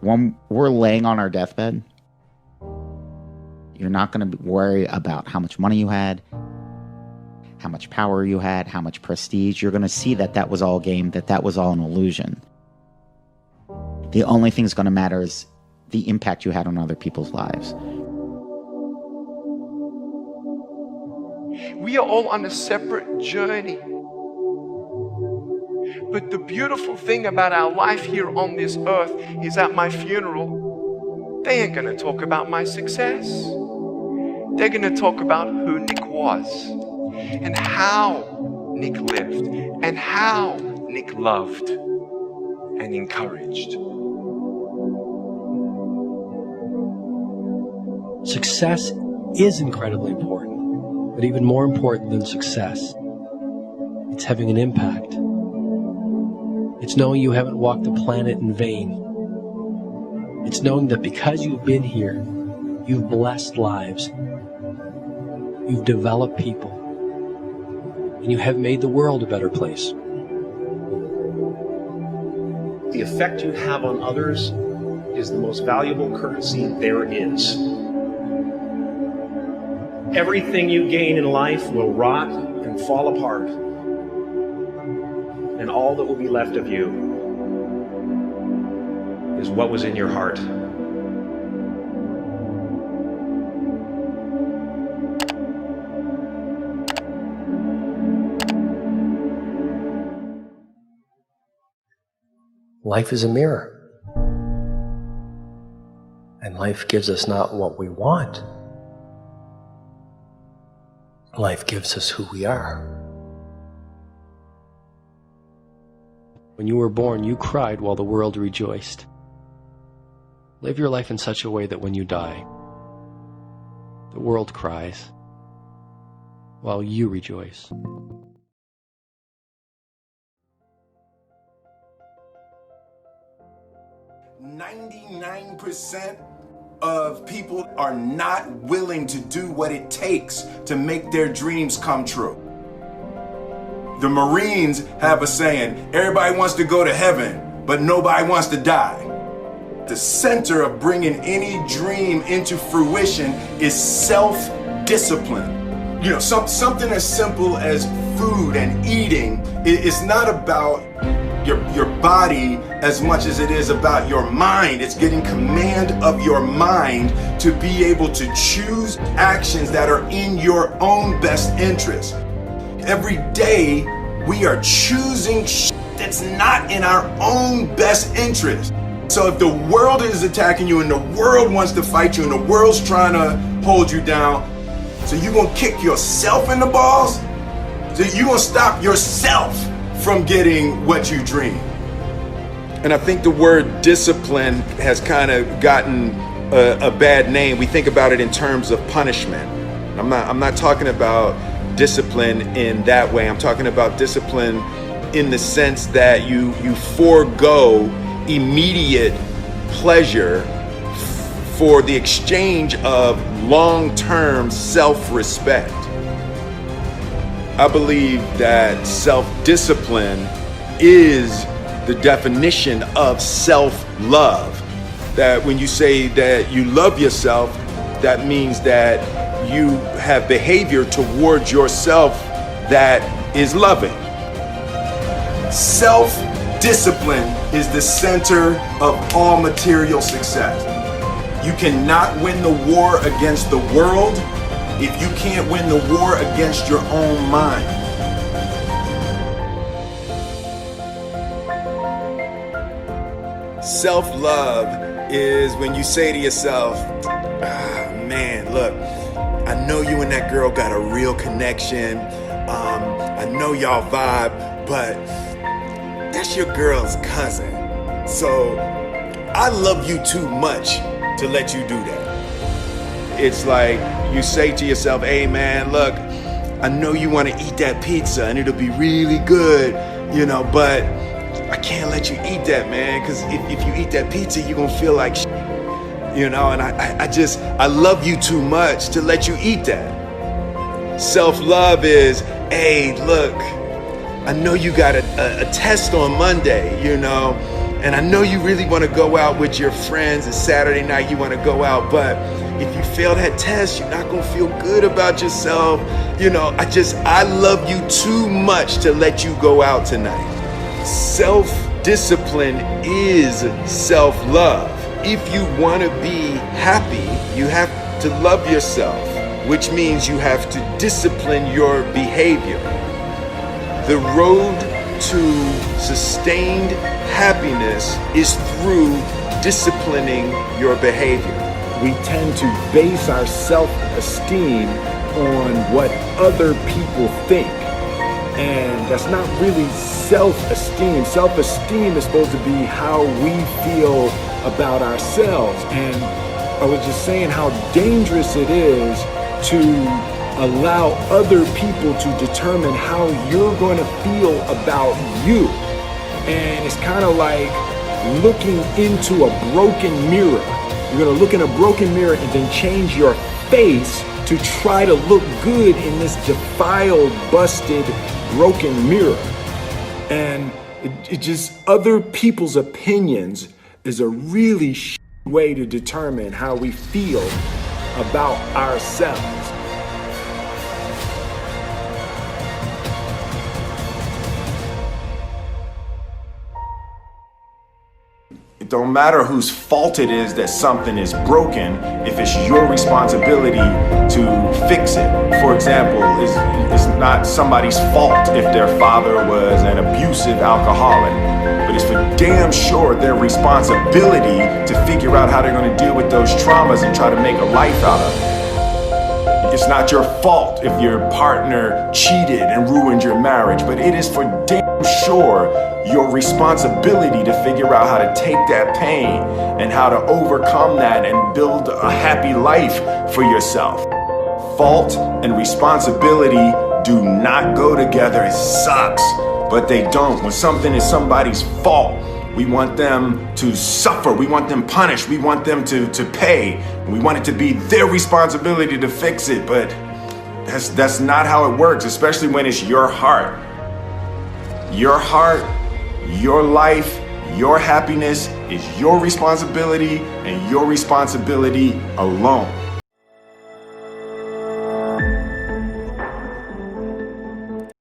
when we're laying on our deathbed, you're not going to worry about how much money you had, how much power you had, how much prestige. You're going to see that that was all game, that was all an illusion. The only thing that's going to matter is the impact you had on other people's lives. We are all on a separate journey. But the beautiful thing about our life here on this earth is at my funeral, they ain't gonna talk about my success. They're gonna talk about who Nick was and how Nick lived and how Nick loved and encouraged. Success is incredibly important, but even more important than success, it's having an impact. It's knowing you haven't walked the planet in vain. It's knowing that because you've been here, you've blessed lives, you've developed people, and you have made the world a better place. The effect you have on others is the most valuable currency there is. Everything you gain in life will rot and fall apart, and all that will be left of you is what was in your heart. Life is a mirror, and life gives us not what we want. Life gives us who we are. When you were born, you cried while the world rejoiced. Live your life in such a way that when you die, the world cries while you rejoice. 99% of people are not willing to do what it takes to make their dreams come true. The Marines have a saying, everybody wants to go to heaven, but nobody wants to die. The center of bringing any dream into fruition is self-discipline. You know, something as simple as food and eating is not about your body as much as it is about your mind. It's getting command of your mind to be able to choose actions that are in your own best interest. Every day we are choosing that's not in our own best interest. So if the world is attacking you and the world wants to fight you and the world's trying to hold you down, so you're gonna kick yourself in the balls? So you're gonna stop yourself from getting what you dream. And I think the word discipline has kind of gotten a bad name. We think about it in terms of punishment. I'm not talking about discipline in that way. I'm talking about discipline in the sense that you forego immediate pleasure for the exchange of long-term self-respect. I believe that self-discipline is the definition of self-love. That when you say that you love yourself, that means that you have behavior towards yourself that is loving. Self-discipline is the center of all material success. You cannot win the war against the world if you can't win the war against your own mind. Self-love is when you say to yourself, man, look, I know you and that girl got a real connection. I know y'all vibe, but that's your girl's cousin. So I love you too much to let you do that. It's like you say to yourself, hey man, look, I know you want to eat that pizza and it'll be really good, you know, but I can't let you eat that, man, because if you eat that pizza, you're gonna feel like shit, you know, and I love you too much to let you eat that. Self-love is, hey, look, I know you got a test on Monday, you know, And I know you really want to go out with your friends, and Saturday night you want to go out, but if you fail that test, you're not going to feel good about yourself. You know, I love you too much to let you go out tonight. Self-discipline is self-love. If you want to be happy, you have to love yourself, which means you have to discipline your behavior. The road to sustained happiness is through disciplining your behavior. We tend to base our self-esteem on what other people think. And that's not really self-esteem. Self-esteem is supposed to be how we feel about ourselves. And I was just saying how dangerous it is to allow other people to determine how you're going to feel about you. And it's kind of like looking into a broken mirror. You're going to look in a broken mirror and then change your face to try to look good in this defiled, busted, broken mirror. And it just, other people's opinions is a really way to determine how we feel about ourselves. It don't matter whose fault it is that something is broken if it's your responsibility to fix it. For example, it's not somebody's fault if their father was an abusive alcoholic, but it's for damn sure their responsibility to figure out how they're going to deal with those traumas and try to make a life out of it. It's not your fault if your partner cheated and ruined your marriage, but it is for damn sure your responsibility to figure out how to take that pain and how to overcome that and build a happy life for yourself. Fault and responsibility do not go together. It sucks, but they don't. When something is somebody's fault, we want them to suffer. We want them punished. We want them to pay. We want it to be their responsibility to fix it, but that's not how it works, especially when it's your heart. Your heart, your life, your happiness is your responsibility and your responsibility alone.